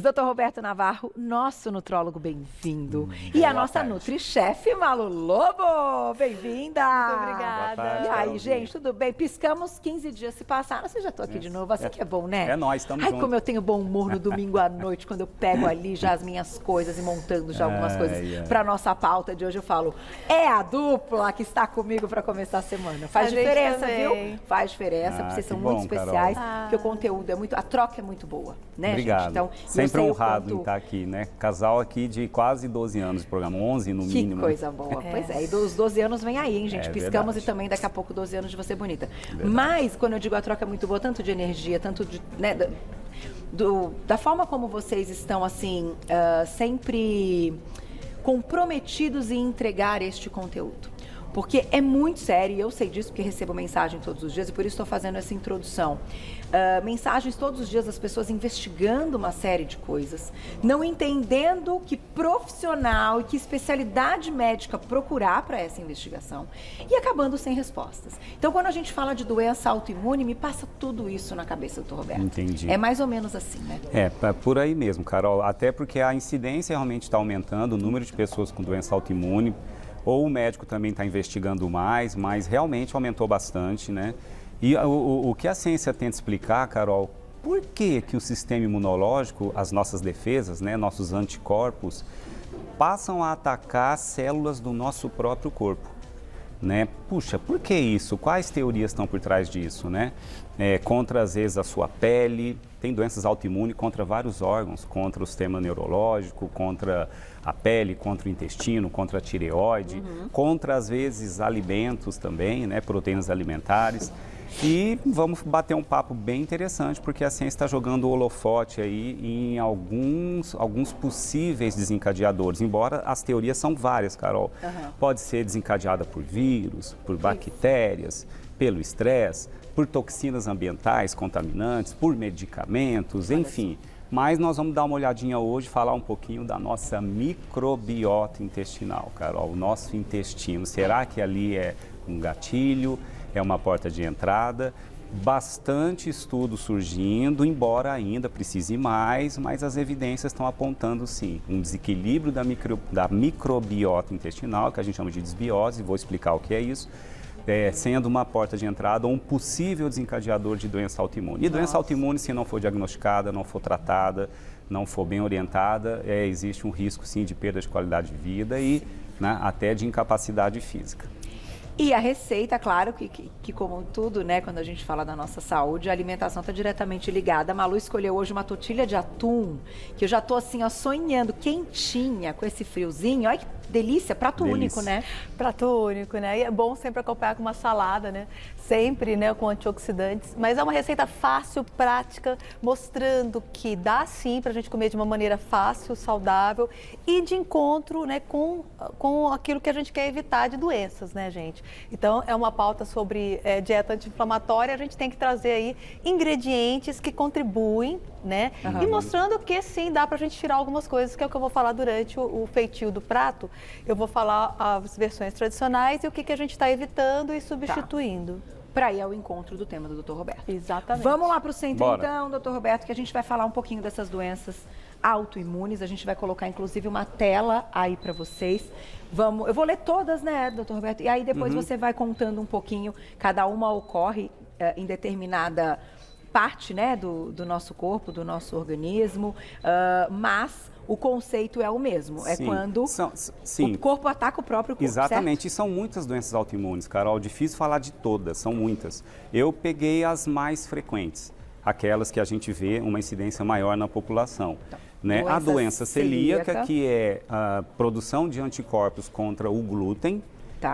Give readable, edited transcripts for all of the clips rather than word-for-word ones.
Doutor Roberto Navarro, nosso nutrólogo, bem-vindo. E a nossa Nutri-chefe, Malu Lobo, bem-vinda. Muito obrigada. E aí, gente, tudo bem? Piscamos, 15 dias se passaram, você já tô aqui de novo, assim que é bom, né? É nóis, estamos juntos. Ai, como eu tenho bom humor no domingo à noite, quando eu pego ali já as minhas coisas e montando já algumas coisas para nossa pauta de hoje, eu falo, é a dupla que está comigo para começar a semana. Faz diferença, viu? Faz diferença, porque vocês são muito especiais, porque o conteúdo é muito, a troca é muito boa, né, Obrigado. gente? Então, sempre honrado em estar aqui, né? Casal aqui de quase 12 anos de programa, 11 no mínimo. Que coisa boa. Pois é, e dos 12 anos vem aí, hein, gente? Piscamos verdade. e também daqui a pouco 12 anos de Você Bonita. Mas, quando eu digo a troca é muito boa, tanto de energia, tanto de, né, da forma como vocês estão, assim, sempre comprometidos em entregar este conteúdo. Porque é muito sério, e eu sei disso porque recebo mensagem todos os dias e por isso estou fazendo essa introdução. Mensagens todos os dias das pessoas investigando uma série de coisas, não entendendo que profissional e que especialidade médica procurar para essa investigação e acabando sem respostas. Então, quando a gente fala de doença autoimune, me passa tudo isso na cabeça, doutor Roberto. Entendi. É mais ou menos assim, né? É, por aí mesmo, Carol. Até porque a incidência realmente está aumentando, o número de pessoas com doença autoimune, ou o médico também está investigando mais, mas realmente aumentou bastante, né? E o que a ciência tenta explicar, Carol, por que o sistema imunológico, as nossas defesas, né, nossos anticorpos, passam a atacar células do nosso próprio corpo, né? Puxa, por que isso? Quais teorias estão por trás disso, né? Contra, às vezes, a sua pele, tem doenças autoimunes contra vários órgãos, contra o sistema neurológico, contra a pele, contra o intestino, contra a tireoide, contra, às vezes, alimentos também, né? Proteínas alimentares. E vamos bater um papo bem interessante, porque a ciência está jogando o holofote aí em alguns possíveis desencadeadores, embora as teorias são várias, Carol. Pode ser desencadeada por vírus, por bactérias, pelo estresse, por toxinas ambientais contaminantes, por medicamentos, enfim. Mas nós vamos dar uma olhadinha hoje, falar um pouquinho da nossa microbiota intestinal, Carol, o nosso intestino. Será que ali é um gatilho? É uma porta de entrada, bastante estudo surgindo, embora ainda precise mais, mas as evidências estão apontando sim, um desequilíbrio da microbiota intestinal, que a gente chama de desbiose, vou explicar o que é isso, sendo uma porta de entrada ou um possível desencadeador de doença autoimune. E doença autoimune, se não for diagnosticada, não for tratada, não for bem orientada, existe um risco sim de perda de qualidade de vida e né, até de incapacidade física. E a receita, claro, que como tudo, né, quando a gente fala da nossa saúde, a alimentação está diretamente ligada. A Malu escolheu hoje uma tortilha de atum, que eu já tô assim, ó, sonhando, quentinha, com esse friozinho. Olha que delícia, prato único, né? Prato único, né? E é bom sempre acompanhar com uma salada, né? Sempre, né, com antioxidantes. Mas é uma receita fácil, prática, mostrando que dá sim pra gente comer de uma maneira fácil, saudável e de encontro, né, com aquilo que a gente quer evitar de doenças, né, gente? Então, é uma pauta sobre dieta anti-inflamatória, a gente tem que trazer aí ingredientes que contribuem, né? E mostrando que sim, dá pra gente tirar algumas coisas, que é o que eu vou falar durante o feitio do prato. Eu vou falar as versões tradicionais e o que a gente está evitando e substituindo. Para ir ao encontro do tema do Dr. Roberto. Exatamente. Vamos lá para o centro, Bora. então, Dr. Roberto, que a gente vai falar um pouquinho dessas doenças autoimunes. A gente vai colocar, inclusive, uma tela aí para vocês. Eu vou ler todas, né, Dr. Roberto? E aí depois você vai contando um pouquinho. Cada uma ocorre em determinada parte, né, do nosso corpo, do nosso organismo, mas o conceito é o mesmo. É quando o corpo ataca o próprio corpo, Exatamente, certo? e são muitas doenças autoimunes, Carol, difícil falar de todas, são muitas. Eu peguei as mais frequentes, aquelas que a gente vê uma incidência maior na população. Então, né? A doença celíaca, que é a produção de anticorpos contra o glúten,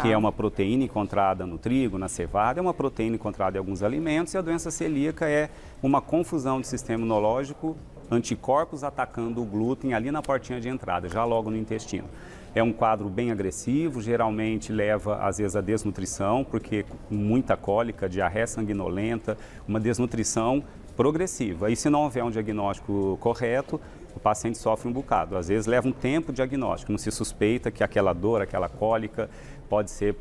que é uma proteína encontrada no trigo, na cevada, é uma proteína encontrada em alguns alimentos, e a doença celíaca é uma confusão do sistema imunológico, anticorpos atacando o glúten ali na portinha de entrada, já logo no intestino. É um quadro bem agressivo, geralmente leva, às vezes, a desnutrição, porque muita cólica, diarreia sanguinolenta, uma desnutrição progressiva. E se não houver um diagnóstico correto, o paciente sofre um bocado. Às vezes leva um tempo de diagnóstico, não se suspeita que aquela dor, aquela cólica pode ser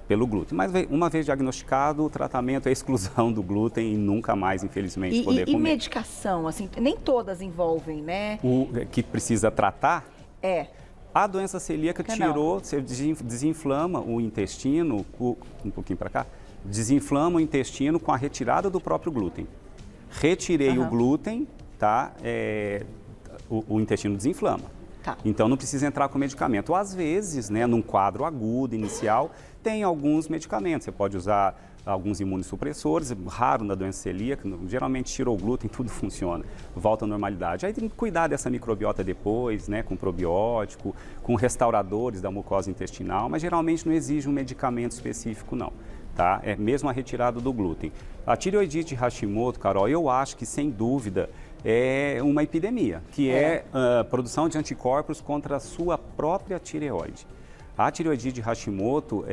pelo glúten. Mas uma vez diagnosticado, o tratamento é a exclusão do glúten e nunca mais, infelizmente, poder comer. E medicação, assim, nem todas envolvem, né? O que precisa tratar? A doença celíaca você desinflama o intestino, um pouquinho para cá, desinflama o intestino com a retirada do próprio glúten. Retirei o glúten, tá? O intestino desinflama. Tá. Então não precisa entrar com medicamento. Às vezes, né, num quadro agudo, inicial, tem alguns medicamentos. Você pode usar alguns imunossupressores, raro na doença celíaca, geralmente tirou o glúten, tudo funciona, volta à normalidade. Aí tem que cuidar dessa microbiota depois, né, com probiótico, com restauradores da mucosa intestinal, mas geralmente não exige um medicamento específico, não. Tá? É mesmo a retirada do glúten. A tireoidite de Hashimoto, Carol, eu acho que sem dúvida é uma epidemia, que é a produção de anticorpos contra a sua própria tireoide. A tireoidite de Hashimoto,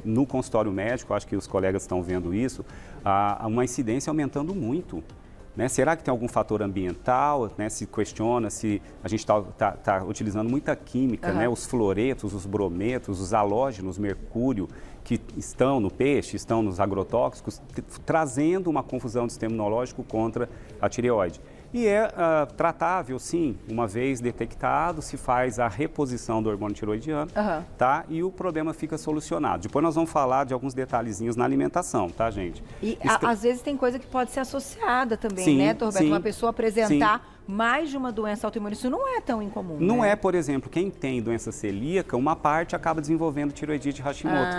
no consultório médico, acho que os colegas estão vendo isso, há uma incidência aumentando muito. Né? Será que tem algum fator ambiental? Né? Se questiona se a gente está utilizando muita química, né? Os fluoretos, os brometos, os halógenos, mercúrio, que estão no peixe, estão nos agrotóxicos, trazendo uma confusão do sistema imunológico contra a tireoide. E é tratável, sim, uma vez detectado, se faz a reposição do hormônio tireoidiano, tá? E o problema fica solucionado. Depois nós vamos falar de alguns detalhezinhos na alimentação, tá, gente? E às vezes tem coisa que pode ser associada também, sim, né, Torberto? sim, uma pessoa apresentar mais de uma doença autoimune, isso não é tão incomum, Não né? é, por exemplo, quem tem doença celíaca, uma parte acaba desenvolvendo tireoidite de Hashimoto.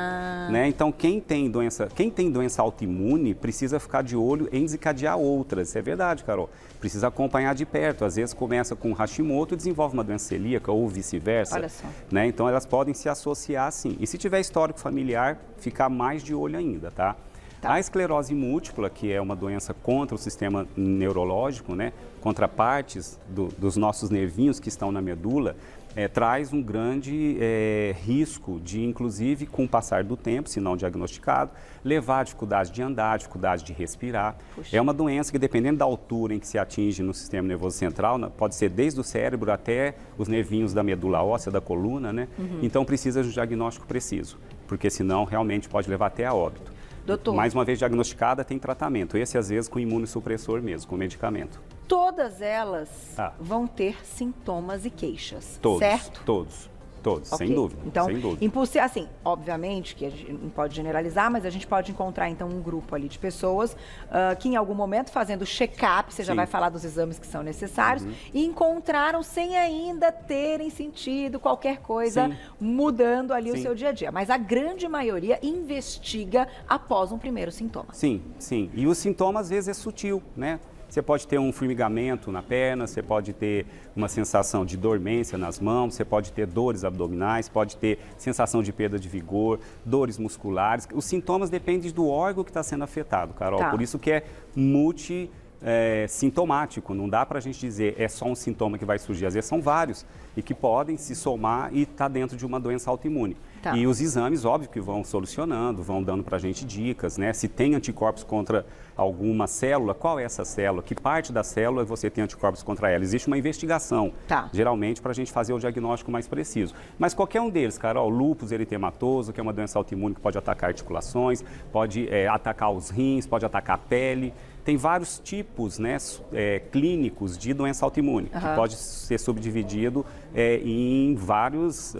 Né? Então, quem tem doença autoimune precisa ficar de olho em desencadear outras. Isso é verdade, Carol. Precisa acompanhar de perto. Às vezes começa com Hashimoto e desenvolve uma doença celíaca ou vice-versa. Olha só. Né? Então, elas podem se associar, sim. E se tiver histórico familiar, ficar mais de olho ainda, tá? A esclerose múltipla, que é uma doença contra o sistema neurológico, né, contra partes dos nossos nervinhos que estão na medula, traz um grande risco de, inclusive, com o passar do tempo, se não diagnosticado, levar a dificuldade de andar, dificuldade de respirar. Puxa. É uma doença que, dependendo da altura em que se atinge no sistema nervoso central, pode ser desde o cérebro até os nervinhos da medula óssea, da coluna, né? Então, precisa de um diagnóstico preciso, porque senão realmente pode levar até a óbito. Doutor. Mais uma vez diagnosticada, tem tratamento. Esse, às vezes, com imunossupressor mesmo, com medicamento. Todas elas vão ter sintomas e queixas, certo? Todos, okay. Sem dúvida. Então, sem dúvida. Assim, obviamente que a gente não pode generalizar, mas a gente pode encontrar, então, um grupo ali de pessoas que, em algum momento, fazendo check-up, você já vai falar dos exames que são necessários, e encontraram sem ainda terem sentido qualquer coisa mudando ali o seu dia a dia. Mas a grande maioria investiga após um primeiro sintoma. Sim. E o sintoma, às vezes, é sutil, né? Você pode ter um formigamento na perna, você pode ter uma sensação de dormência nas mãos, você pode ter dores abdominais, pode ter sensação de perda de vigor, dores musculares. Os sintomas dependem do órgão que está sendo afetado, Carol. Por isso que é sintomático. Não dá para a gente dizer é só um sintoma que vai surgir. Às vezes são vários e que podem se somar e estar dentro de uma doença autoimune. E os exames, óbvio, que vão solucionando, vão dando para a gente dicas, né? Se tem anticorpos contra alguma célula, qual é essa célula? Que parte da célula você tem anticorpos contra ela? Existe uma investigação, geralmente, para a gente fazer o diagnóstico mais preciso. Mas qualquer um deles, Carol, lúpus eritematoso, que é uma doença autoimune que pode atacar articulações, pode atacar os rins, pode atacar a pele. Tem vários tipos, né, clínicos de doença autoimune, que pode ser subdividido em várias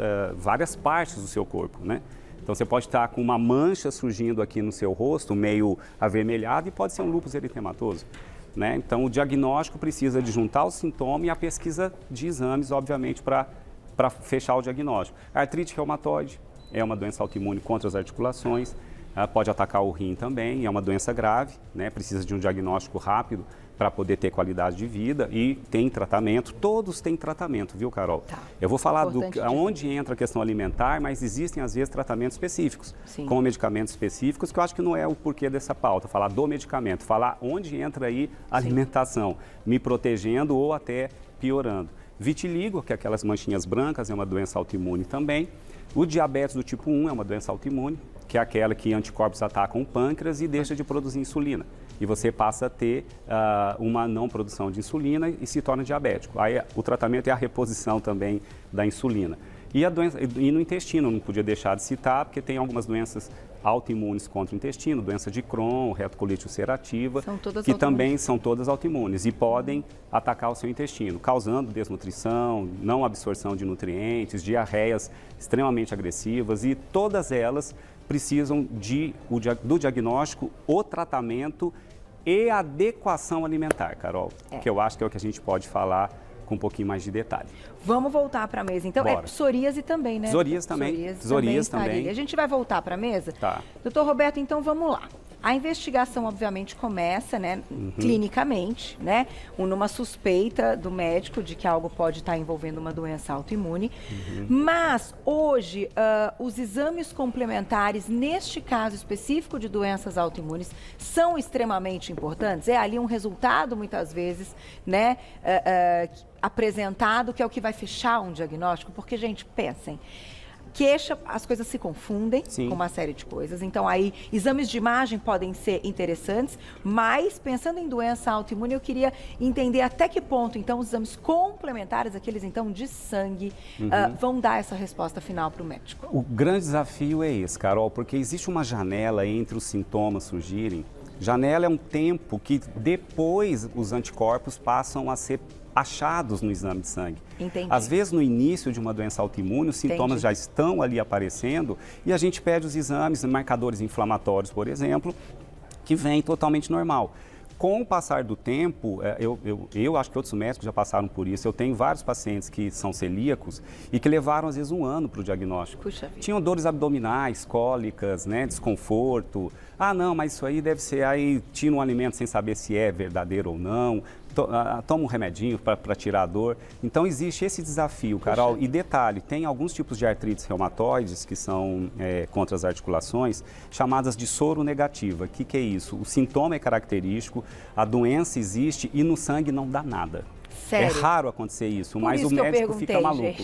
partes do seu corpo, né? Então, você pode estar com uma mancha surgindo aqui no seu rosto, meio avermelhado, e pode ser um lúpus eritematoso, né? Então, o diagnóstico precisa de juntar o sintoma e a pesquisa de exames, obviamente, para fechar o diagnóstico. A artrite reumatoide é uma doença autoimune contra as articulações. Pode atacar o rim também, é uma doença grave, né? Precisa de um diagnóstico rápido para poder ter qualidade de vida e tem tratamento. Todos têm tratamento, viu, Carol? Eu vou falar onde entra a questão alimentar, mas existem, às vezes, tratamentos específicos, com medicamentos específicos, que eu acho que não é o porquê dessa pauta, falar do medicamento, falar onde entra aí a alimentação, me protegendo ou até piorando. Vitiligo, que é aquelas manchinhas brancas, é uma doença autoimune também. O diabetes do tipo 1 é uma doença autoimune, que é aquela que anticorpos atacam o pâncreas e deixa de produzir insulina. E você passa a ter uma não produção de insulina e se torna diabético. Aí o tratamento é a reposição também da insulina. E, e no intestino, não podia deixar de citar, porque tem algumas doenças autoimunes contra o intestino, doença de Crohn, retocolite ulcerativa, que também são todas autoimunes e podem atacar o seu intestino, causando desnutrição, não absorção de nutrientes, diarreias extremamente agressivas, e todas elas precisam do diagnóstico, o tratamento e adequação alimentar, Carol, que eu acho que é o que a gente pode falar com um pouquinho mais de detalhe. Vamos voltar para a mesa. Então, Bora. Psoríase também, né? Psoríase também. Psoríase também. A gente vai voltar para a mesa? Tá. Doutor Roberto, então vamos lá. A investigação, obviamente, começa, né, clinicamente, né, numa suspeita do médico de que algo pode estar envolvendo uma doença autoimune. Mas, hoje, os exames complementares, neste caso específico de doenças autoimunes, são extremamente importantes. É ali um resultado, muitas vezes, né, apresentado, que é o que vai fechar um diagnóstico. Porque, gente, pensem. Queixa, as coisas se confundem com uma série de coisas. Então, aí, exames de imagem podem ser interessantes, mas, pensando em doença autoimune, eu queria entender até que ponto, então, os exames complementares, aqueles, então, de sangue, vão dar essa resposta final para o médico. O grande desafio é esse, Carol, porque existe uma janela entre os sintomas surgirem. Janela é um tempo que depois os anticorpos passam a ser achados no exame de sangue. Entendi. Às vezes, no início de uma doença autoimune, os sintomas já estão ali aparecendo e a gente pede os exames, marcadores inflamatórios, por exemplo, que vêm totalmente normal. Com o passar do tempo, eu acho que outros médicos já passaram por isso. Eu tenho vários pacientes que são celíacos e que levaram, às vezes, 1 ano para o diagnóstico. Puxa vida. Tinham dores abdominais, cólicas, né, desconforto. Ah, não, mas isso aí deve ser... Aí tira um alimento sem saber se é verdadeiro ou não. Toma um remedinho para tirar a dor. Então, existe esse desafio, Carol. E detalhe, tem alguns tipos de artrites reumatoides, que são contra as articulações, chamadas de soro negativa. O que é isso? O sintoma é característico, a doença existe e no sangue não dá nada. Sério? É raro acontecer isso, Por mas isso o médico fica maluco.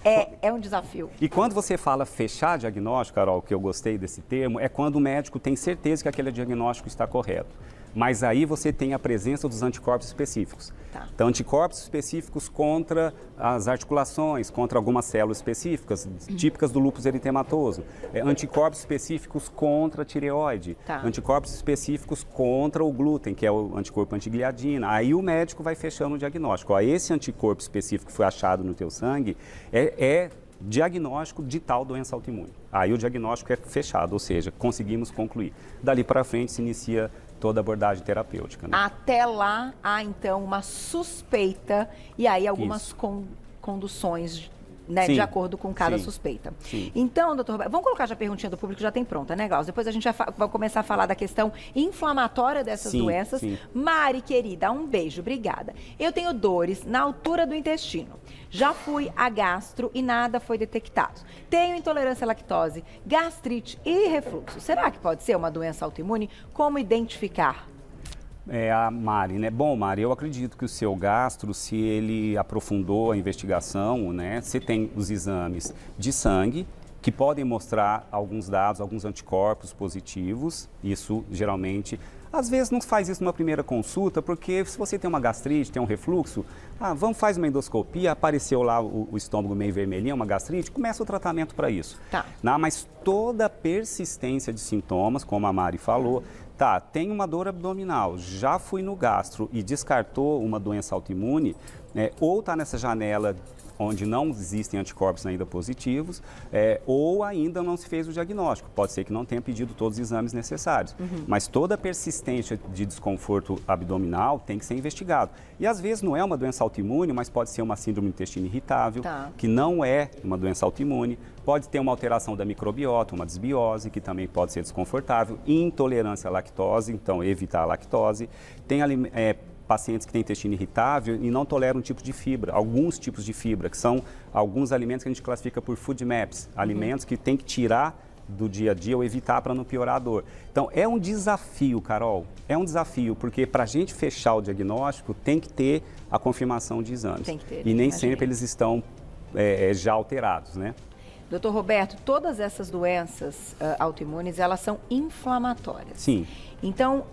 É um desafio. E quando você fala fechar diagnóstico, Carol, que eu gostei desse termo, é quando o médico tem certeza que aquele diagnóstico está correto. Mas aí você tem a presença dos anticorpos específicos. Tá. Então, anticorpos específicos contra as articulações, contra algumas células específicas, típicas do lúpus eritematoso. Anticorpos específicos contra a tireoide. Tá. Anticorpos específicos contra o glúten, que é o anticorpo antigliadina. Aí o médico vai fechando o diagnóstico. Ó, esse anticorpo específico que foi achado no teu sangue é diagnóstico de tal doença autoimune. Aí o diagnóstico é fechado, ou seja, conseguimos concluir. Dali para frente se inicia toda a abordagem terapêutica. Né? Até lá há, então, uma suspeita e aí algumas conduções, né, de acordo com cada suspeita. Sim. Então, doutor Roberto, vamos colocar já a perguntinha do público, já tem pronta, né, Glaucio? Depois a gente vai começar a falar da questão inflamatória dessas doenças. Sim. Mari, querida, um beijo, obrigada. Eu tenho dores na altura do intestino. Já fui a gastro e nada foi detectado. Tenho intolerância à lactose, gastrite e refluxo. Será que pode ser uma doença autoimune? Como identificar? A Mari, né? Bom, Mari, eu acredito que o seu gastro, se ele aprofundou a investigação, né? Você tem os exames de sangue, que podem mostrar alguns dados, alguns anticorpos positivos. Isso, geralmente, às vezes não faz isso numa primeira consulta, porque se você tem uma gastrite, tem um refluxo, faz uma endoscopia, apareceu lá o estômago meio vermelhinho, uma gastrite, começa o tratamento para isso. Tá. Mas toda persistência de sintomas, como a Mari falou, tem uma dor abdominal, já fui no gastro e descartou uma doença autoimune, ou está nessa janela onde não existem anticorpos ainda positivos, ou ainda não se fez o diagnóstico. Pode ser que não tenha pedido todos os exames necessários. Mas toda persistência de desconforto abdominal tem que ser investigado. E às vezes não é uma doença autoimune, mas pode ser uma síndrome do intestino irritável, que não é uma doença autoimune. Pode ter uma alteração da microbiota, uma desbiose, que também pode ser desconfortável. Intolerância à lactose, então evitar a lactose. Tem pacientes que têm intestino irritável e não toleram um tipo de fibra, alguns tipos de fibra, que são alguns alimentos que a gente classifica por food maps, alimentos que tem que tirar do dia a dia ou evitar para não piorar a dor. Então, é um desafio, Carol, é um desafio, porque para a gente fechar o diagnóstico tem que ter a confirmação de exames. Tem que ter, e nem sempre eles estão já alterados, né? Doutor Roberto, todas essas doenças autoimunes, elas são inflamatórias. Sim. Então,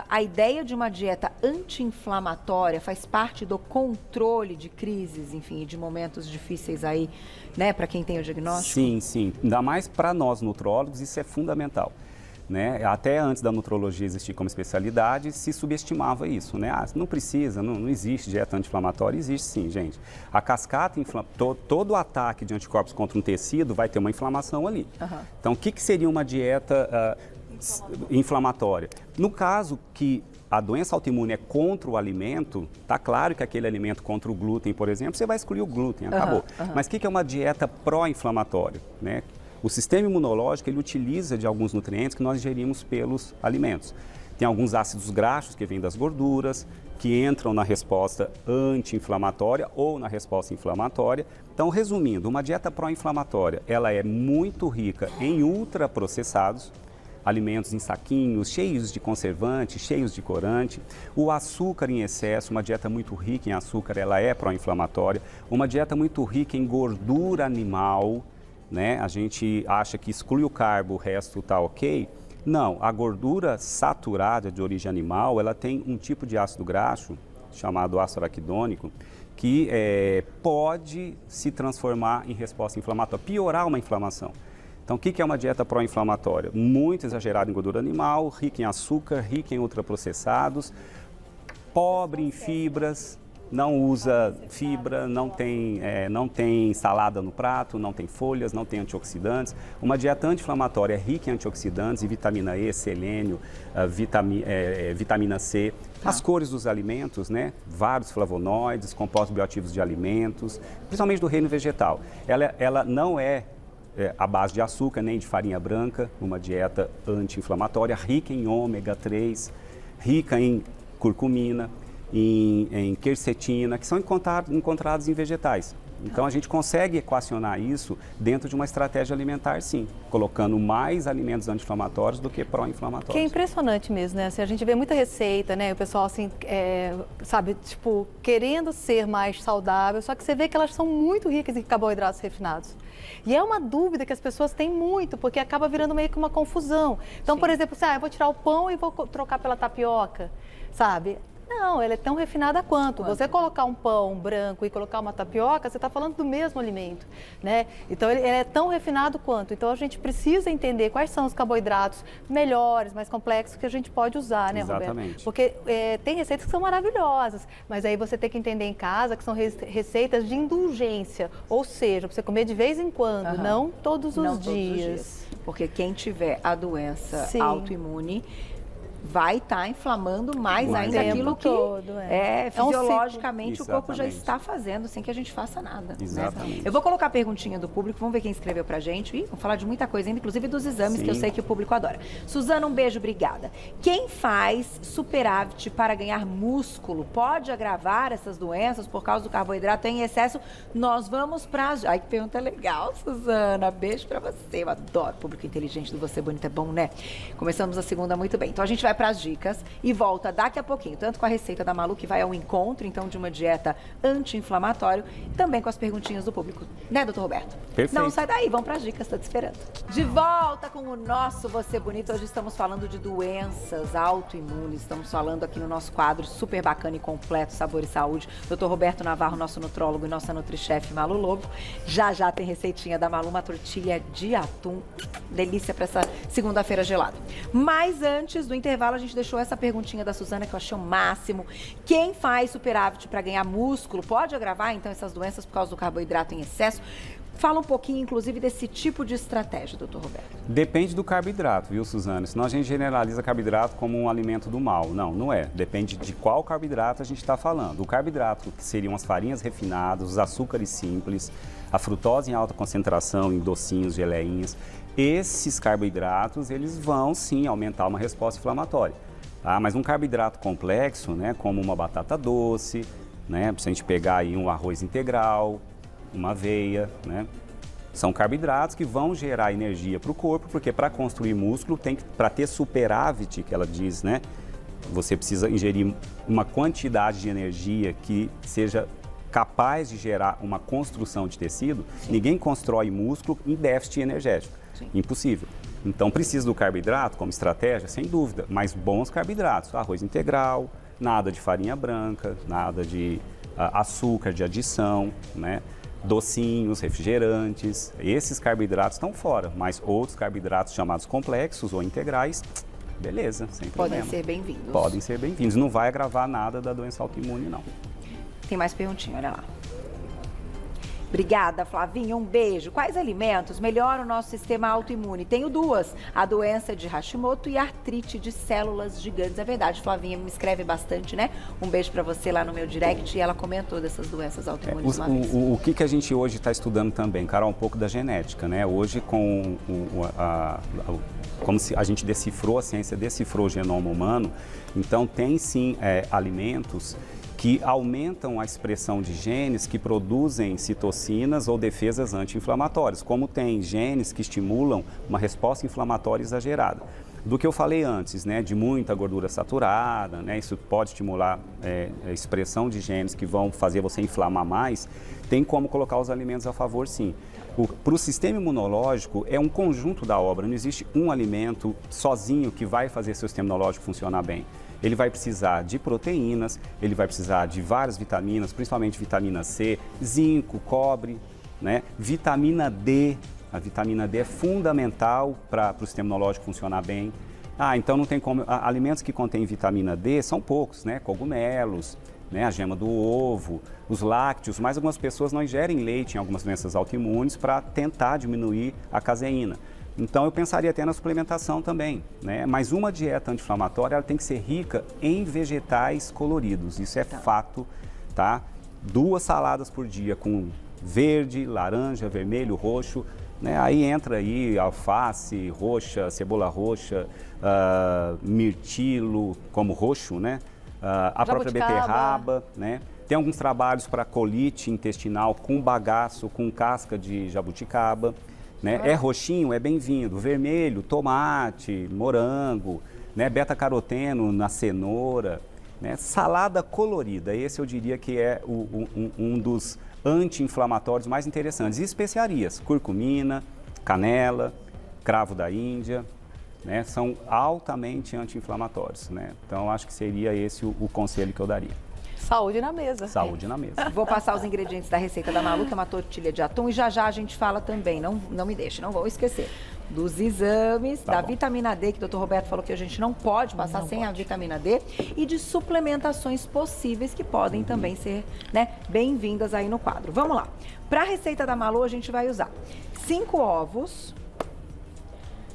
a ideia de uma dieta anti-inflamatória faz parte do controle de crises, enfim, de momentos difíceis aí, né, para quem tem o diagnóstico? Sim, sim. Ainda mais para nós nutrólogos, isso é fundamental. Né? Até antes da nutrologia existir como especialidade, se subestimava isso, né? Não precisa, não existe dieta anti-inflamatória. Existe sim, gente. A cascata, todo ataque de anticorpos contra um tecido vai ter uma inflamação ali. Uhum. Então, o que seria uma dieta inflamatória? No caso que a doença autoimune é contra o alimento, tá claro que aquele alimento contra o glúten, por exemplo, você vai excluir o glúten, acabou. Mas o que é uma dieta pró-inflamatória, né? O sistema imunológico, ele utiliza de alguns nutrientes que nós ingerimos pelos alimentos. Tem alguns ácidos graxos que vêm das gorduras, que entram na resposta anti-inflamatória ou na resposta inflamatória. Então, resumindo, uma dieta pró-inflamatória, ela é muito rica em ultraprocessados, alimentos em saquinhos, cheios de conservante, cheios de corante. O açúcar em excesso, uma dieta muito rica em açúcar, ela é pró-inflamatória. Uma dieta muito rica em gordura animal, né? A gente acha que exclui o carbo, o resto está ok. Não, a gordura saturada de origem animal, ela tem um tipo de ácido graxo, chamado ácido araquidônico, que pode se transformar em resposta inflamatória, piorar uma inflamação. Então, o que é uma dieta pró-inflamatória? Muito exagerada em gordura animal, rica em açúcar, rica em ultraprocessados, pobre em fibras, não usa fibra, não tem salada no prato, não tem folhas, não tem antioxidantes. Uma dieta anti-inflamatória rica em antioxidantes e vitamina E, selênio, vitamina C. As cores dos alimentos, né? Vários flavonoides, compostos bioativos de alimentos, principalmente do reino vegetal. Ela não é à base de açúcar nem de farinha branca, uma dieta anti-inflamatória, rica em ômega 3, rica em curcumina, em quercetina, que são encontrados em vegetais. Então, a gente consegue equacionar isso dentro de uma estratégia alimentar, sim, colocando mais alimentos anti-inflamatórios do que pró-inflamatórios. Que é impressionante mesmo, né? Assim, a gente vê muita receita, né? O pessoal, assim, sabe, tipo, querendo ser mais saudável, só que você vê que elas são muito ricas em carboidratos refinados. E é uma dúvida que as pessoas têm muito, porque acaba virando meio que uma confusão. Então, por exemplo, eu vou tirar o pão e vou trocar pela tapioca, sabe? Não, ela é tão refinada quanto. Você colocar um pão branco e colocar uma tapioca, você está falando do mesmo alimento, né? Então, ele é tão refinado quanto. Então, a gente precisa entender quais são os carboidratos melhores, mais complexos que a gente pode usar, né, Roberto? Exatamente. Porque tem receitas que são maravilhosas, mas aí você tem que entender em casa que são receitas de indulgência, ou seja, para você comer de vez em quando, não todos os dias. Porque quem tiver a doença Sim. autoimune vai estar inflamando mais ainda tempo aquilo que todo, fisiologicamente o corpo já Exatamente. está fazendo sem que a gente faça nada. Exatamente. Né? Eu vou colocar a perguntinha do público, vamos ver quem escreveu pra gente. Vamos falar de muita coisa ainda, inclusive dos exames, que eu sei que o público adora. Suzana, um beijo, obrigada. Quem faz superávit para ganhar músculo pode agravar essas doenças por causa do carboidrato em excesso? Nós vamos pra... Ai, que pergunta legal, Suzana. Beijo pra você. Eu adoro o público inteligente do Você Bonita, é bom, né? Começamos a segunda muito bem. Então, a gente vai para as dicas e volta daqui a pouquinho, tanto com a receita da Malu, que vai ao encontro, então, de uma dieta anti-inflamatória, também com as perguntinhas do público. Né, doutor Roberto? Perfeito. Não sai daí, vamos para as dicas, tô te esperando. De volta com o nosso Você Bonito. Hoje estamos falando de doenças autoimunes. Estamos falando aqui no nosso quadro super bacana e completo, Sabor e Saúde. Doutor Roberto Navarro, nosso nutrólogo, e nossa nutrichefe Malu Lobo. Já tem receitinha da Malu, uma tortilha de atum. Delícia para essa segunda-feira gelada. Mas antes do intervalo, a gente deixou essa perguntinha da Suzana que eu achei o máximo. Quem faz superávit para ganhar músculo pode agravar, então, essas doenças por causa do carboidrato em excesso? Fala um pouquinho, inclusive, desse tipo de estratégia, doutor Roberto. Depende do carboidrato, viu, Suzana? Senão a gente generaliza carboidrato como um alimento do mal. Não é. Depende de qual carboidrato a gente está falando. O carboidrato, que seriam as farinhas refinadas, os açúcares simples, a frutose em alta concentração, em docinhos, geleinhas, esses carboidratos, eles vão sim aumentar uma resposta inflamatória. Tá? Mas um carboidrato complexo, né, como uma batata doce, né, se a gente pegar aí um arroz integral, uma aveia, né, são carboidratos que vão gerar energia para o corpo, porque para construir músculo, para ter superávit, que ela diz, né, você precisa ingerir uma quantidade de energia que seja capaz de gerar uma construção de tecido, ninguém constrói músculo em déficit energético. Sim. Impossível. Então, precisa do carboidrato como estratégia, sem dúvida, mas bons carboidratos. Arroz integral, nada de farinha branca, nada de açúcar, de adição, né? Docinhos, refrigerantes. Esses carboidratos estão fora, mas outros carboidratos chamados complexos ou integrais, beleza, sem problema. Podem ser bem-vindos. Podem ser bem-vindos. Não vai agravar nada da doença autoimune, não. Tem mais perguntinha, olha lá. Obrigada, Flavinha. Um beijo. Quais alimentos melhoram o nosso sistema autoimune? Tenho duas. A doença de Hashimoto e a artrite de células gigantes. É verdade, Flavinha me escreve bastante, né? Um beijo para você lá no meu direct e ela comentou dessas doenças autoimunes uma vez. O que a gente hoje está estudando também, Carol, um pouco da genética, né? Hoje, como se a gente decifrou, a ciência decifrou o genoma humano, então tem sim alimentos que aumentam a expressão de genes que produzem citocinas ou defesas anti-inflamatórias, como tem genes que estimulam uma resposta inflamatória exagerada. Do que eu falei antes, né, de muita gordura saturada, né, isso pode estimular a expressão de genes que vão fazer você inflamar mais, tem como colocar os alimentos a favor, sim. Para o sistema imunológico, é um conjunto da obra, não existe um alimento sozinho que vai fazer seu sistema imunológico funcionar bem. Ele vai precisar de proteínas, ele vai precisar de várias vitaminas, principalmente vitamina C, zinco, cobre, né? Vitamina D. A vitamina D é fundamental para o sistema imunológico funcionar bem. Então não tem como. Alimentos que contêm vitamina D são poucos, né? Cogumelos, né? A gema do ovo, os lácteos, mas algumas pessoas não ingerem leite em algumas doenças autoimunes para tentar diminuir a caseína. Então eu pensaria até na suplementação também, né? Mas uma dieta anti-inflamatória ela tem que ser rica em vegetais coloridos, isso é fato, tá? 2 saladas por dia com verde, laranja, vermelho, roxo, né? Aí entra aí alface roxa, cebola roxa, mirtilo como roxo, né? A própria beterraba, né? Tem alguns trabalhos para colite intestinal com bagaço, com casca de jabuticaba. Né? É roxinho, é bem-vindo. Vermelho, tomate, morango, né? Beta-caroteno na cenoura, né? Salada colorida, esse eu diria que é um dos anti-inflamatórios mais interessantes. E especiarias, curcumina, canela, cravo da Índia, né? São altamente anti-inflamatórios, né? Então acho que seria esse o conselho que eu daria. Saúde na mesa. Saúde na mesa. Vou passar os ingredientes da receita da Malu, que é uma tortilha de atum, e já a gente fala também, não me deixe, não vou esquecer, dos exames, da vitamina D, que o Dr. Roberto falou que a gente não pode passar sem a vitamina D, e de suplementações possíveis que podem também ser, né, bem-vindas aí no quadro. Vamos lá. Para a receita da Malu, a gente vai usar 5 ovos,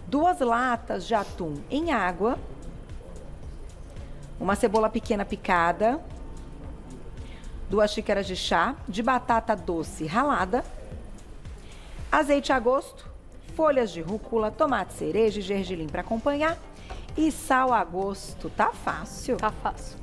2 latas de atum em água, uma cebola pequena picada, 2 xícaras de chá de batata doce ralada, azeite a gosto, folhas de rúcula, tomate cereja e gergelim para acompanhar e sal a gosto. Tá fácil? Tá fácil.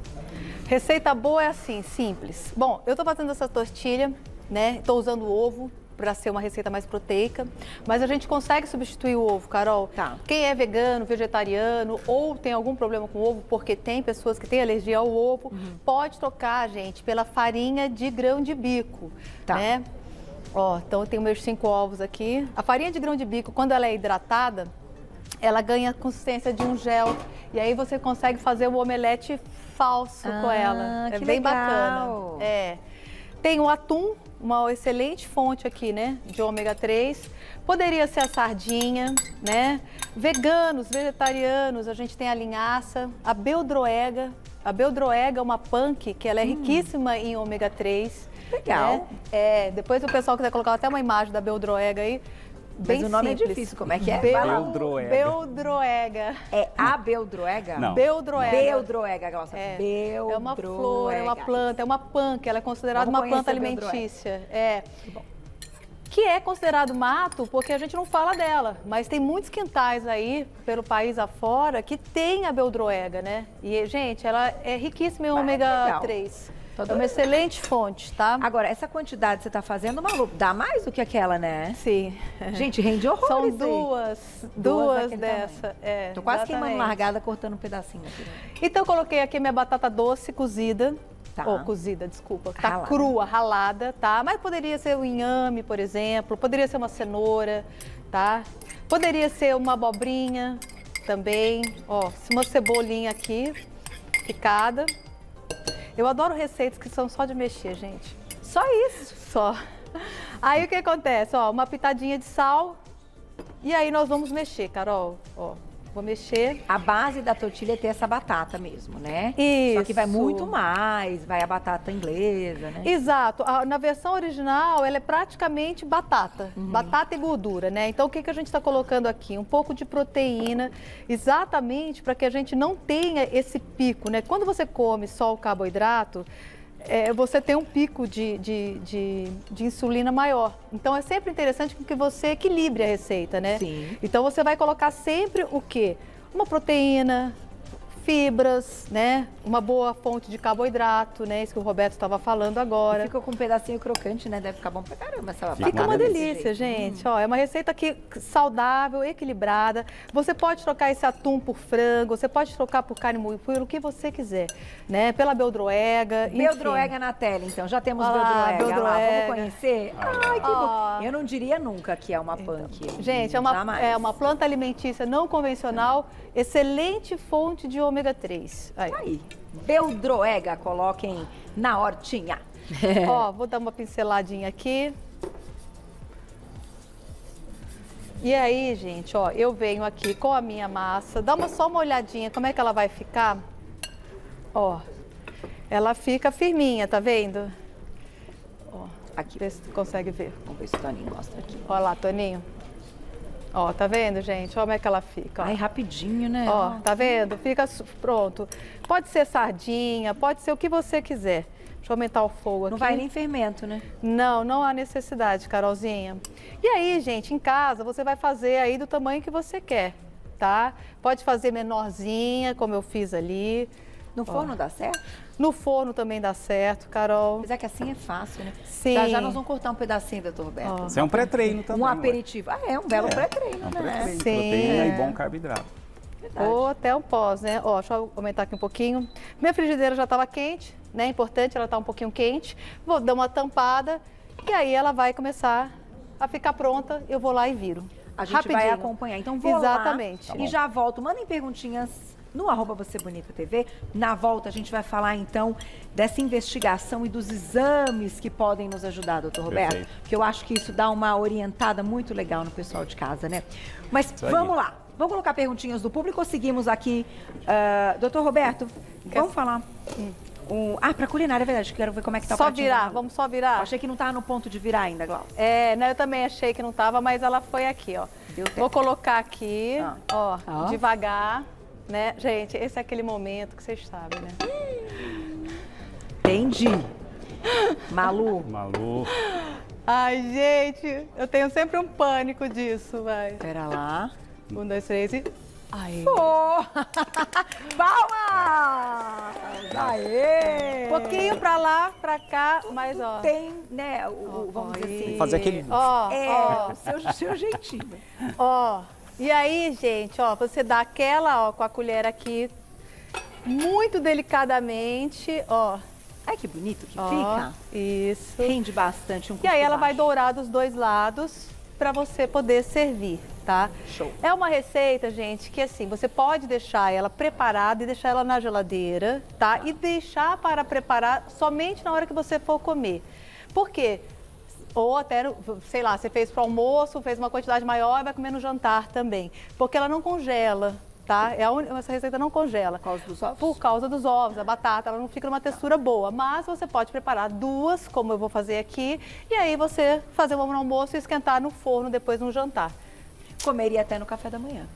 Receita boa é assim, simples. Bom, eu tô fazendo essa tortilha, né? Tô usando ovo para ser uma receita mais proteica, mas a gente consegue substituir o ovo, Carol. Tá. Quem é vegano, vegetariano ou tem algum problema com ovo, porque tem pessoas que têm alergia ao ovo, pode trocar, gente, pela farinha de grão de bico, né? Ó, então eu tenho meus 5 ovos aqui. A farinha de grão de bico, quando ela é hidratada, ela ganha a consistência de um gel e aí você consegue fazer o omelete falso com ela. É bem bacana. Tem o atum, uma excelente fonte aqui, né, de ômega 3. Poderia ser a sardinha, né? Veganos, vegetarianos, a gente tem a linhaça, a beldroega. A beldroega é uma punk que ela é riquíssima em ômega 3. Legal. Né? Depois o pessoal quiser colocar até uma imagem da beldroega aí. Bem Mas o nome simples. é difícil, como é que é? Beldroega. Beldroega. É a beldroega? Não. Beldroega. Beldroega, nossa. É uma flor, é uma planta, é uma punk, ela é considerada uma planta alimentícia. Que é considerado mato porque a gente não fala dela, mas tem muitos quintais aí pelo país afora que tem a beldroega, né? E, gente, ela é riquíssima em ômega 3. É uma excelente fonte, tá? Agora, essa quantidade que você tá fazendo, Malu, dá mais do que aquela, né? Sim. Gente, rende horrores. São aí. duas dessa. Tô quase queimando largada, cortando um pedacinho aqui. Então, eu coloquei aqui minha batata doce cozida, Tá. Ou cozida, desculpa. Tá Ralada. crua, ralada, tá? Mas poderia ser o inhame, por exemplo. Poderia ser uma cenoura, tá? Poderia ser uma abobrinha também. Ó, uma cebolinha aqui, picada. Eu adoro receitas que são só de mexer, gente. Só isso. Só. Aí o que acontece? Ó, uma pitadinha de sal. E aí nós vamos mexer, Carol. Ó, vou mexer. A base da tortilha é ter essa batata mesmo, né? Isso. Só que vai muito mais, vai a batata inglesa, né? Exato. Na versão original, ela é praticamente batata. Batata e gordura, né? Então, o que a gente está colocando aqui? Um pouco de proteína, exatamente para que a gente não tenha esse pico, né? Quando você come só o carboidrato, você tem um pico de insulina maior. Então, é sempre interessante que você equilibre a receita, né? Sim. Então, você vai colocar sempre o quê? Uma proteína, fibras, né? Uma boa fonte de carboidrato, né? Isso que o Roberto estava falando agora. Fica com um pedacinho crocante, né? Deve ficar bom pra caramba essa batata. Fica uma desse delícia, gente. Ó, é uma receita saudável, equilibrada. Você pode trocar esse atum por frango, você pode trocar por carne moída, o que você quiser, né? Pela beldroega, enfim. Beldroega na tela, então. Já temos Ah, beldroega. Lá, beldroega. vamos conhecer? Ai, que Ah. bom. Eu não diria nunca que é uma punk. Gente, é uma planta alimentícia não convencional, excelente fonte de ômega 3. Aí, beldroega, coloquem na hortinha. Ó, vou dar uma pinceladinha aqui. E aí, gente, ó, eu venho aqui com a minha massa, só uma olhadinha como é que ela vai ficar. Ó, ela fica firminha, tá vendo? Ó, Aqui. vê se tu consegue ver. Vamos ver se o Toninho mostra aqui. Ó lá, Toninho. Ó, tá vendo, gente? Ó como é que ela fica, ó. Ai, rapidinho, né? Ó, tá vendo? Fica pronto. Pode ser sardinha, pode ser o que você quiser. Deixa eu aumentar o fogo aqui. Não vai nem fermento, né? Não, não há necessidade, Carolzinha. E aí, gente, em casa você vai fazer aí do tamanho que você quer, tá? Pode fazer menorzinha, como eu fiz ali. No forno dá certo? No forno também dá certo, Carol. Apesar que assim é fácil, né? Sim. Já nós vamos cortar um pedacinho, doutor Roberto. Isso é um pré-treino também. Um ué. aperitivo. Ah, é um belo pré-treino, É um né? pré-treino. Sim. Proteína e bom carboidrato. Verdade. Ou até um pós, né? Ó, deixa eu aumentar aqui um pouquinho. Minha frigideira já estava quente, né? Importante, ela tá um pouquinho quente. Vou dar uma tampada e aí ela vai começar a ficar pronta. Eu vou lá e viro. A gente vai Rapidinho. acompanhar. Então vou Exatamente. lá Tá bom. e já volto. Mandem perguntinhas no @VocêBonitaTV. Na volta a gente vai falar então dessa investigação e dos exames que podem nos ajudar, doutor Roberto. Perfeito. Porque eu acho que isso dá uma orientada muito legal no pessoal de casa, né? Mas aí. vamos lá. Vamos colocar perguntinhas do público ou seguimos aqui? Doutor Roberto, vamos falar. Para culinária, é verdade. Quero ver como é que tá o Só pratinho virar, da- vamos só virar. Achei que não estava no ponto de virar ainda, Glaucia. Não, eu também achei que não tava, mas ela foi aqui, ó. Deu tempo. Vou colocar aqui, ó, Ó. devagar, né? Gente, esse é aquele momento que vocês sabem, né? Entendi. Malu. Malu. Ai, gente, eu tenho sempre um pânico disso, vai. Pera lá. 1, 2, 3 e... Ai. Oh! Palmas! Aê! Pouquinho pra lá, pra cá, mas ó. Tem, né, vamos dizer assim. Fazer aquele... Ó, É, seu jeitinho. ó. E aí, gente, ó, você dá aquela, ó, com a colher aqui, muito delicadamente, ó. Ai, que bonito que Ó, fica. isso. Rende bastante um E aí ela vai custo dourar dos dois lados para você poder servir, tá? Show. É uma receita, gente, que assim, você pode deixar ela preparada e deixar ela na geladeira, tá? E deixar para preparar somente na hora que você for comer. Por quê? Ou até, sei lá, você fez para almoço, fez uma quantidade maior e vai comer no jantar também. Porque ela não congela, tá? Essa receita não congela. Por causa dos ovos? Por causa dos ovos, a batata, ela não fica numa textura boa. Mas você pode preparar duas, como eu vou fazer aqui, e aí você fazer uma no almoço e esquentar no forno depois no jantar. Comeria até no café da manhã.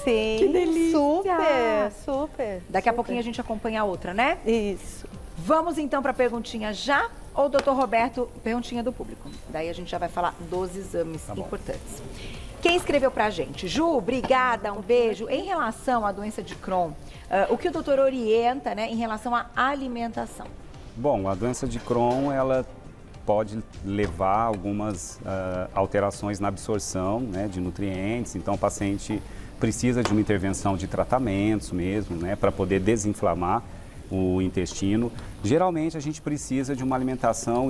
Sim, que delícia! Super, super. Daqui a super. pouquinho a gente acompanha a outra, né? Isso. Vamos então para a perguntinha já, ou doutor Roberto, perguntinha do público. Daí a gente já vai falar dos exames Tá bom. importantes. Quem escreveu pra gente? Ju, obrigada, um beijo. Em relação à doença de Crohn, o que o doutor orienta, né, em relação à alimentação? Bom, a doença de Crohn, ela pode levar a algumas alterações na absorção, né, de nutrientes. Então, o paciente precisa de uma intervenção de tratamentos mesmo, né, para poder desinflamar. o intestino. Geralmente a gente precisa de uma alimentação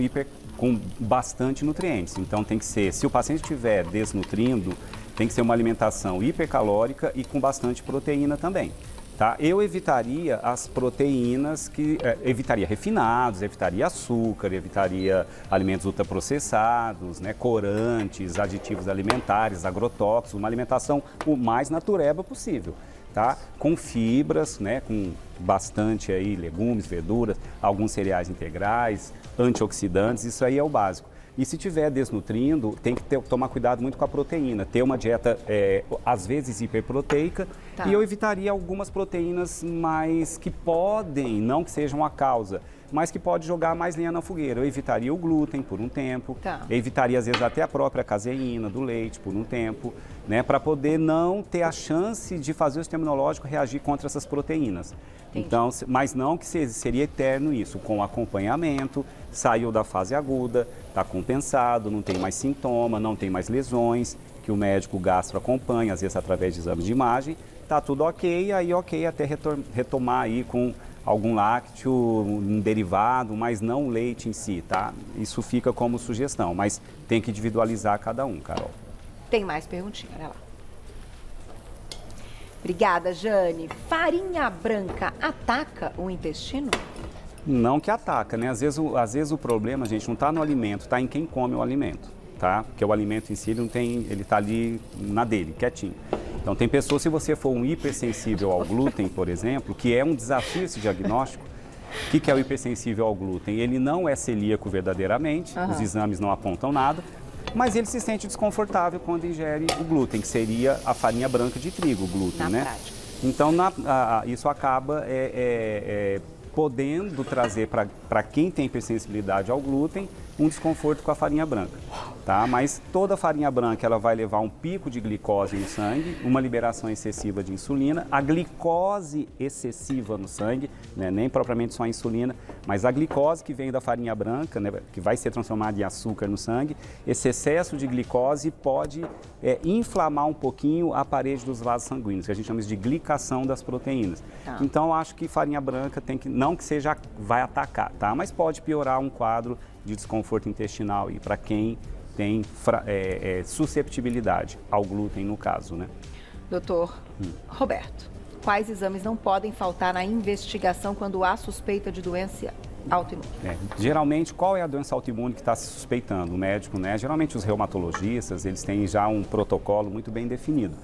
com bastante nutrientes. Então tem que ser, se o paciente estiver desnutrindo, tem que ser uma alimentação hipercalórica e com bastante proteína também. Tá? Eu evitaria as proteínas evitaria refinados, evitaria açúcar, evitaria alimentos ultraprocessados, né, corantes, aditivos alimentares, agrotóxicos, uma alimentação o mais natureba possível, tá? Com fibras, né, com bastante aí legumes, verduras, alguns cereais integrais, antioxidantes, isso aí é o básico. E se estiver desnutrindo, tem que tomar cuidado muito com a proteína, ter uma dieta, às vezes, hiperproteica, Tá. E eu evitaria algumas proteínas mais que podem, não que sejam a causa, mas que pode jogar mais lenha na fogueira. Eu evitaria o glúten por um tempo, Tá. eu evitaria, às vezes, até a própria caseína do leite por um tempo, né, para poder não ter a chance de fazer o sistema imunológico reagir contra essas proteínas. Entendi. Então, mas não que seria eterno isso, com acompanhamento, saiu da fase aguda, está compensado, não tem mais sintoma, não tem mais lesões, que o médico gastro acompanha, às vezes através de exames de imagem, está tudo ok, aí ok até retomar aí com algum lácteo, um derivado, mas não o leite em si, tá? Isso fica como sugestão, mas tem que individualizar cada um, Carol. Tem mais perguntinha, olha lá. Obrigada, Jane. Farinha branca ataca o intestino? Não que ataca, né? Às vezes o problema, gente, não está no alimento, está em quem come o alimento, tá? Porque o alimento em si, ele está ali na dele, quietinho. Então, tem pessoas, se você for um hipersensível ao glúten, por exemplo, que é um desafio esse diagnóstico. O que é o hipersensível ao glúten? Ele não é celíaco verdadeiramente, os exames não apontam nada, mas ele se sente desconfortável quando ingere o glúten, que seria a farinha branca de trigo, o glúten, Na né? prática. Então, isso acaba podendo trazer para quem tem hipersensibilidade ao glúten um desconforto com a farinha branca, tá? Mas toda farinha branca ela vai levar um pico de glicose no sangue, uma liberação excessiva de insulina, a glicose excessiva no sangue, né? Nem propriamente só a insulina, mas a glicose que vem da farinha branca, né? Que vai ser transformada em açúcar no sangue, esse excesso de glicose pode inflamar um pouquinho a parede dos vasos sanguíneos, que a gente chama de glicação das proteínas. Tá. Então, acho que farinha branca não que seja, vai atacar, tá? Mas pode piorar um quadro de desconforto intestinal e para quem tem susceptibilidade ao glúten, no caso, né? Doutor Roberto, quais exames não podem faltar na investigação quando há suspeita de doença autoimune? Geralmente, qual é a doença autoimune que está se suspeitando? O médico, né? Geralmente os reumatologistas, eles têm já um protocolo muito bem definido.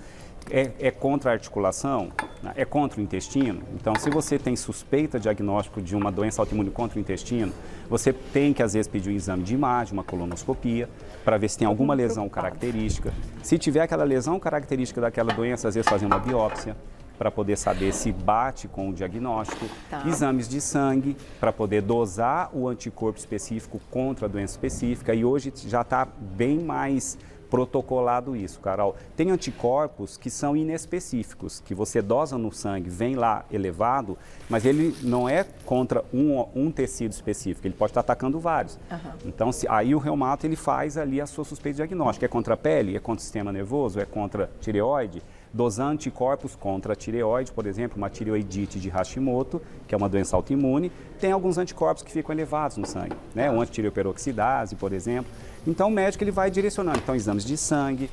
É contra a articulação? É contra o intestino? Então, se você tem suspeita diagnóstico de uma doença autoimune contra o intestino, você tem que, às vezes, pedir um exame de imagem, uma colonoscopia, para ver se tem alguma lesão característica. Se tiver aquela lesão característica daquela doença, às vezes, fazer uma biópsia, para poder saber se bate com o diagnóstico. Tá. Exames de sangue, para poder dosar o anticorpo específico contra a doença específica. E hoje já está bem mais protocolado isso, Carol. Tem anticorpos que são inespecíficos, que você dosa no sangue, vem lá elevado, mas ele não é contra um tecido específico, ele pode estar atacando vários. Então, aí o reumato ele faz ali a sua suspeita diagnóstica. É contra a pele, é contra o sistema nervoso, é contra a tireoide. Dosar anticorpos contra a tireoide, por exemplo, uma tireoidite de Hashimoto, que é uma doença autoimune, tem alguns anticorpos que ficam elevados no sangue, né? O antitireoperoxidase, por exemplo. Então, o médico ele vai direcionando. Então, exames de sangue,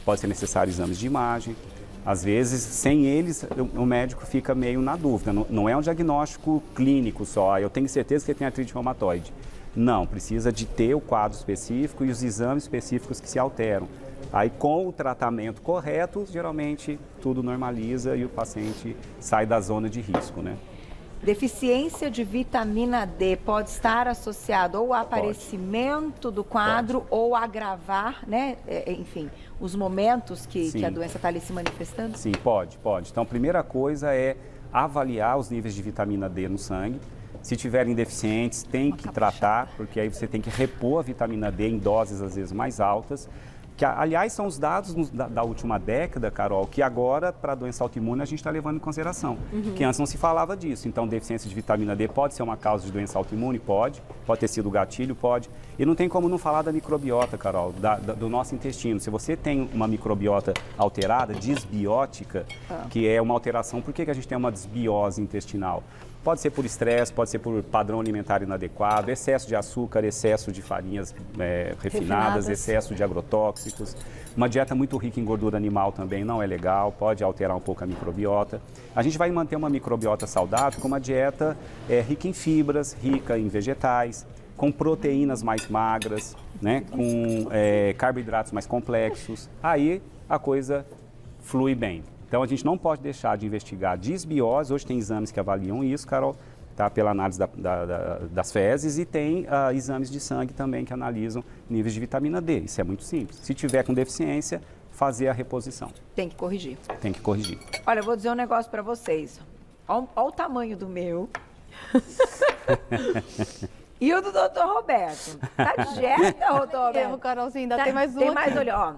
pode ser necessário exames de imagem. Às vezes, sem eles, o médico fica meio na dúvida. Não é um diagnóstico clínico só, eu tenho certeza que ele tem artrite reumatoide. Não, precisa de ter o quadro específico e os exames específicos que se alteram. Aí, com o tratamento correto, geralmente tudo normaliza e o paciente sai da zona de risco, né? Deficiência de vitamina D pode estar associado ou ao aparecimento do quadro ou agravar, né? Enfim, os momentos que a doença está ali se manifestando? Sim, pode. Então, a primeira coisa é avaliar os níveis de vitamina D no sangue. Se tiverem deficientes, tem que tratar, porque aí você tem que repor a vitamina D em doses às vezes mais altas. Que, aliás, são os dados da última década, Carol, que agora, para a doença autoimune, a gente está levando em consideração. Que antes não se falava disso. Então, deficiência de vitamina D pode ser uma causa de doença autoimune? Pode ter sido gatilho? Pode. E não tem como não falar da microbiota, Carol, do nosso intestino. Se você tem uma microbiota alterada, disbiótica, que é uma alteração, por que a gente tem uma desbiose intestinal? Pode ser por estresse, pode ser por padrão alimentar inadequado, excesso de açúcar, excesso de farinhas refinadas, excesso de agrotóxicos. Uma dieta muito rica em gordura animal também não é legal, pode alterar um pouco a microbiota. A gente vai manter uma microbiota saudável com uma dieta rica em fibras, rica em vegetais, com proteínas mais magras, né, com carboidratos mais complexos. Aí a coisa flui bem. Então, a gente não pode deixar de investigar disbiose. Hoje tem exames que avaliam isso, Carol, tá? Pela análise das fezes, e tem exames de sangue também que analisam níveis de vitamina D. Isso é muito simples. Se tiver com deficiência, fazer a reposição. Tem que corrigir. Tem que corrigir. Olha, eu vou dizer um negócio para vocês. Olha o tamanho do meu. E o do Dr. Roberto. Tá de dieta, Dr. Roberto? Carolzinha, ainda tem mais um. Tem mais, olha, ó.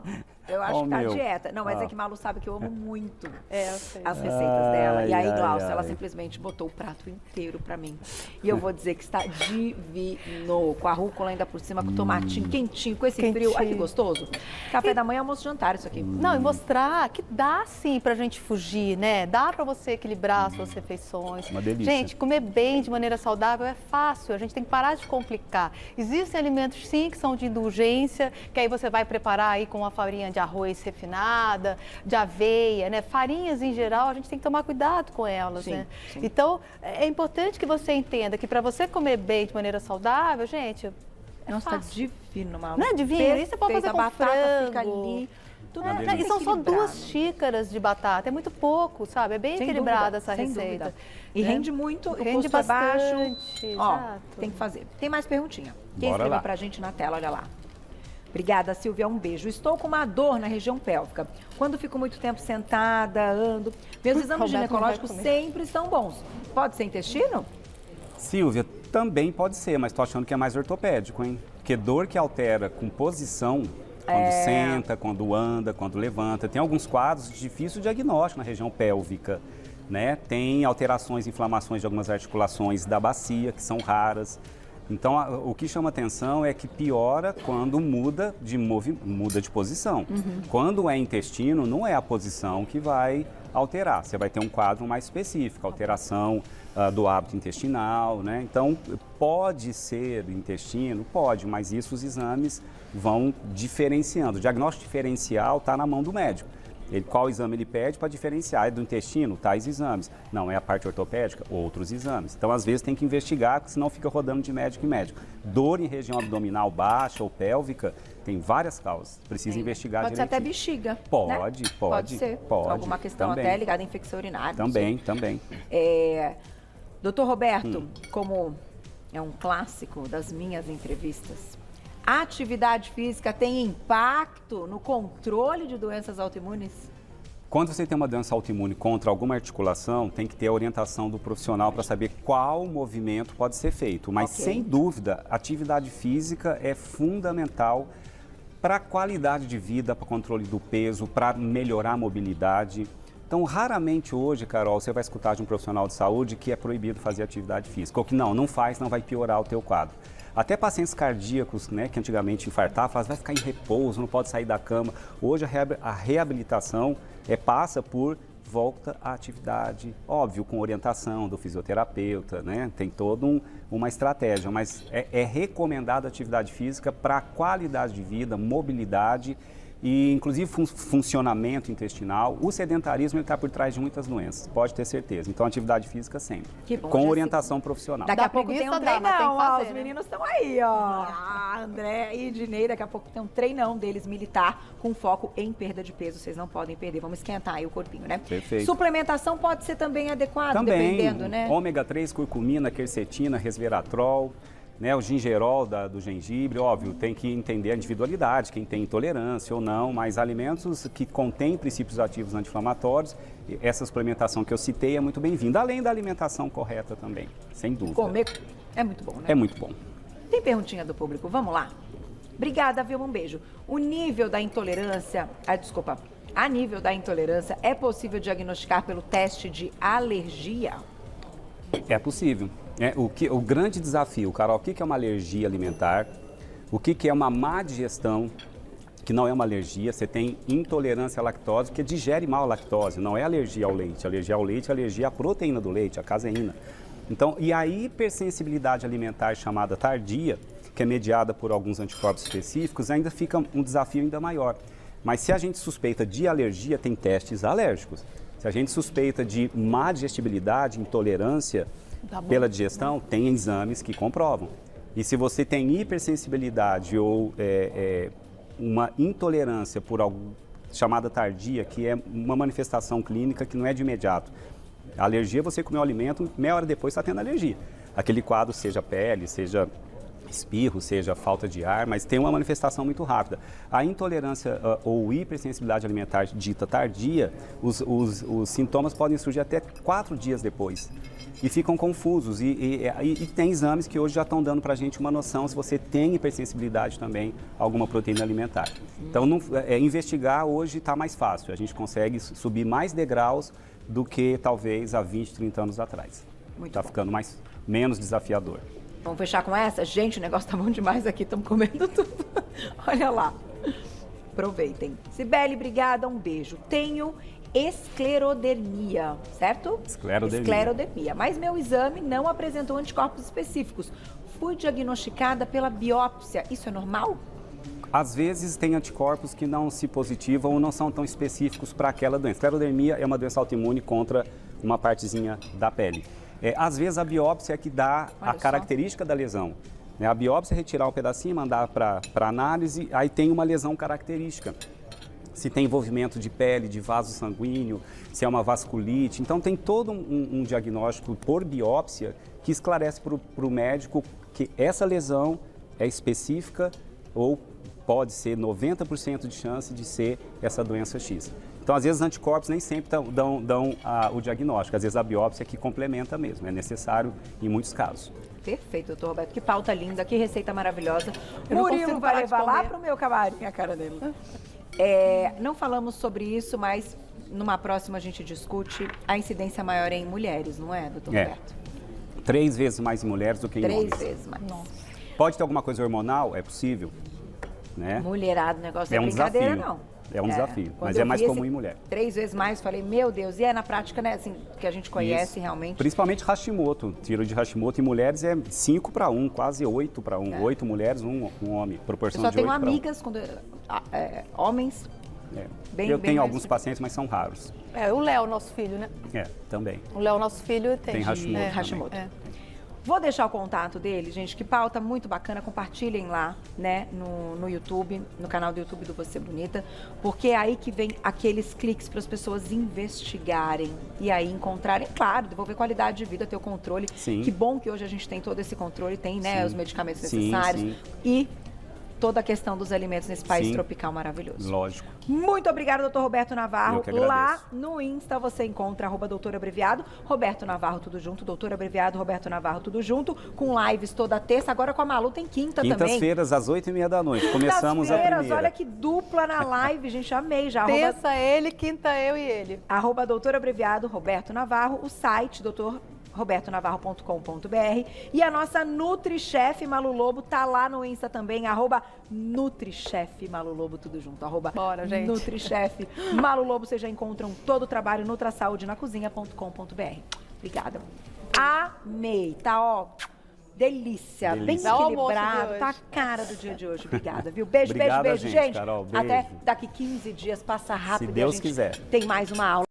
Eu acho que tá meu. dieta. Não, mas é que Malu sabe que eu amo muito eu sei. as receitas dela. E aí, ai, Glaucia, ela ai. simplesmente botou o prato inteiro pra mim. E eu vou dizer que está divino. Com a rúcula ainda por cima, com o tomatinho quentinho, com esse frio. Ai, que gostoso. Café da manhã, almoço, jantar, isso aqui. Não, e mostrar que dá sim pra gente fugir, né? Dá pra você equilibrar as suas refeições. Uma delícia. Gente, comer bem de maneira saudável é fácil, a gente tem que parar de complicar. Existem alimentos sim que são de indulgência, que aí você vai preparar aí com uma farinha de arroz refinada, de aveia, né? Farinhas em geral, a gente tem que tomar cuidado com elas, Sim, né? sim. Então, é importante que você entenda que para você comer bem de maneira saudável, gente, Nossa, tá fácil. divino, Malu. Não é divino? Isso você pode fazer Perfeito, com a batata fica frango. ali. Tudo Uma bem delícia. E são só equilibrado. 2 xícaras de batata, é muito pouco, sabe? É bem Sem equilibrada dúvida, essa sem receita. dúvida. E né? rende muito, o Rende custo é baixo. bastante, Ó, exato. tem que fazer. Tem mais perguntinha. Quem Bora escreveu lá. pra gente na tela, olha lá. Obrigada, Silvia, um beijo. Estou com uma dor na região pélvica. Quando fico muito tempo sentada, ando, meus exames Roberto não vai ginecológicos comer. sempre estão bons. Pode ser intestino? Silvia, também pode ser, mas tô achando que é mais ortopédico, hein? Porque dor que altera com posição, quando senta, quando anda, quando levanta. Tem alguns quadros de difícil diagnóstico na região pélvica, né? Tem alterações, inflamações de algumas articulações da bacia, que são raras. Então, o que chama atenção é que piora quando muda de posição. Quando é intestino, não é a posição que vai alterar. Você vai ter um quadro mais específico, alteração do hábito intestinal, né? Então, pode ser intestino? Pode, mas isso os exames vão diferenciando. O diagnóstico diferencial está na mão do médico. Qual exame ele pede para diferenciar? É do intestino? Tais exames. Não, é a parte ortopédica? Outros exames. Então, às vezes, tem que investigar, porque senão fica rodando de médico em médico. Dor em região abdominal baixa ou pélvica, tem várias causas. Precisa investigar Pode ser até direitinho. bexiga. Pode, né? pode. ser. Pode. Alguma questão Também. até ligada à infecção urinária. não Também, sei. também. Doutor Roberto, como é um clássico das minhas entrevistas, a atividade física tem impacto no controle de doenças autoimunes? Quando você tem uma doença autoimune contra alguma articulação, tem que ter a orientação do profissional para saber qual movimento pode ser feito. Mas, Ok. sem dúvida, a atividade física é fundamental para a qualidade de vida, para o controle do peso, para melhorar a mobilidade. Então, raramente hoje, Carol, você vai escutar de um profissional de saúde que é proibido fazer atividade física, ou que não faz, não vai piorar o teu quadro. Até pacientes cardíacos, né, que antigamente infartavam, falavam, vai ficar em repouso, não pode sair da cama. Hoje a reabilitação passa por volta à atividade, óbvio, com orientação do fisioterapeuta, né? Tem toda uma estratégia, mas é recomendada a atividade física para a qualidade de vida, mobilidade e inclusive funcionamento intestinal. O sedentarismo está por trás de muitas doenças, pode ter certeza. Então, atividade física sempre, Que bom, com já orientação profissional. Daqui Dá a pouco tem preguiça, um dá, mas tem treinão, que fazer, ó, os né? meninos estão aí, ó. André e Dinei, daqui a pouco tem um treinão deles militar com foco em perda de peso. Vocês não podem perder, vamos esquentar aí o corpinho, né? Perfeito. Suplementação pode ser também adequada, Também, dependendo, né? ômega 3, curcumina, quercetina, resveratrol, né, o gingerol do gengibre, óbvio, tem que entender a individualidade, quem tem intolerância ou não, mas alimentos que contêm princípios ativos anti-inflamatórios, essa suplementação que eu citei é muito bem-vinda, além da alimentação correta também, sem dúvida. Comer é muito bom, né? É muito bom. Tem perguntinha do público, vamos lá? Obrigada, Vilma, um beijo. O nível da intolerância, a nível da intolerância, é possível diagnosticar pelo teste de alergia? É possível. O grande desafio, Carol, o que é uma alergia alimentar? O que é uma má digestão, que não é uma alergia? Você tem intolerância à lactose, que digere mal a lactose, não é alergia ao leite. Alergia ao leite é alergia à proteína do leite, à caseína. Então, e a hipersensibilidade alimentar chamada tardia, que é mediada por alguns anticorpos específicos, ainda fica um desafio ainda maior. Mas se a gente suspeita de alergia, tem testes alérgicos. Se a gente suspeita de má digestibilidade, intolerância pela digestão, tem exames que comprovam. E se você tem hipersensibilidade ou uma intolerância por algo chamada tardia, que é uma manifestação clínica que não é de imediato. A alergia, você comeu o alimento, meia hora depois está tendo alergia. Aquele quadro, seja pele, seja espirro, seja falta de ar, mas tem uma manifestação muito rápida. A intolerância ou hipersensibilidade alimentar dita tardia, os sintomas podem surgir até 4 dias depois e ficam confusos. E tem exames que hoje já estão dando para a gente uma noção se você tem hipersensibilidade também a alguma proteína alimentar. Então, investigar hoje está mais fácil. A gente consegue subir mais degraus do que talvez há 20, 30 anos atrás. Está ficando menos desafiador. Vamos fechar com essa? Gente, o negócio tá bom demais aqui, estamos comendo tudo. Olha lá. Aproveitem. Cibele, obrigada, um beijo. Tenho esclerodermia, certo? Esclerodermia. Mas meu exame não apresentou anticorpos específicos. Fui diagnosticada pela biópsia. Isso é normal? Às vezes tem anticorpos que não se positivam ou não são tão específicos para aquela doença. Esclerodermia é uma doença autoimune contra uma partezinha da pele. Às vezes a biópsia é que dá a característica da lesão. A biópsia é retirar um pedacinho, mandar para análise, aí tem uma lesão característica. Se tem envolvimento de pele, de vaso sanguíneo, se é uma vasculite. Então tem todo um diagnóstico por biópsia que esclarece para o médico que essa lesão é específica ou pode ser 90% de chance de ser essa doença X. Então, às vezes, os anticorpos nem sempre dão o diagnóstico. Às vezes, a biópsia é que complementa mesmo. É necessário em muitos casos. Perfeito, doutor Roberto. Que pauta linda, que receita maravilhosa. Eu não Murilo consigo vai parar de levar lá comer. pro meu camarim a cara dele. Não falamos sobre isso, mas numa próxima a gente discute a incidência maior em mulheres, não é, doutor Roberto? 3 vezes mais em mulheres do que em homens. 3 vezes mais. Nossa. Pode ter alguma coisa hormonal? É possível. Né? Mulherada, o negócio é um brincadeira, desafio. não. É um desafio, Quando mas eu é mais vi comum em mulher. 3 vezes mais, falei, meu Deus, e na prática, né, assim, que a gente conhece realmente. Principalmente Hashimoto. Tiro de Hashimoto em mulheres é 5 para 1, quase 8 para 1. 8 mulheres, um homem, proporção Eu só de 8 tenho para 1. amigas, homens, Eu tenho alguns mais- pacientes, mas são raros. O Léo, nosso filho, né? Também. O Léo, nosso filho, tem. Tem Hashimoto também. Hashimoto. É. Vou deixar o contato dele, gente, que pauta muito bacana, compartilhem lá, né, no YouTube, no canal do YouTube do Você Bonita, porque é aí que vem aqueles cliques para as pessoas investigarem e aí encontrarem, claro, devolver qualidade de vida, ter o controle. Sim. Que bom que hoje a gente tem todo esse controle, tem, né, Sim. os medicamentos Sim, necessários sim. e toda a questão dos alimentos nesse país Sim. tropical maravilhoso. Lógico. Muito obrigada, doutor Roberto Navarro. Eu que agradeço. Lá no Insta você encontra @doutor abreviado, Roberto Navarro tudo junto, doutor abreviado, Roberto Navarro tudo junto, com lives toda terça. Agora com a Malu tem quinta também. Quintas-feiras, às 8h30 da noite. Começamos a Quintas-feiras, primeira. olha que dupla na live, gente, amei já. Terça ele, quinta eu e ele. Doutor abreviado, Roberto Navarro, o site, doutorrobertonavarro.com.br e a nossa NutriChef Malu Lobo tá lá no Insta também, @NutriChef Malu Lobo, tudo junto, Bora, gente. NutriChef Malu Lobo, vocês já encontram todo o trabalho nutrasaúdenacozinha.com.br. Obrigada. Amei, tá, ó, delícia, bem Delícia. Dá o almoço de equilibrado, hoje. tá a cara do dia de hoje. Obrigada, viu? Beijo, Obrigada, beijo, beijo, gente. gente, Carol, Até beijo. daqui 15 dias, passa rápido. Se e a Deus gente quiser. Tem mais uma aula.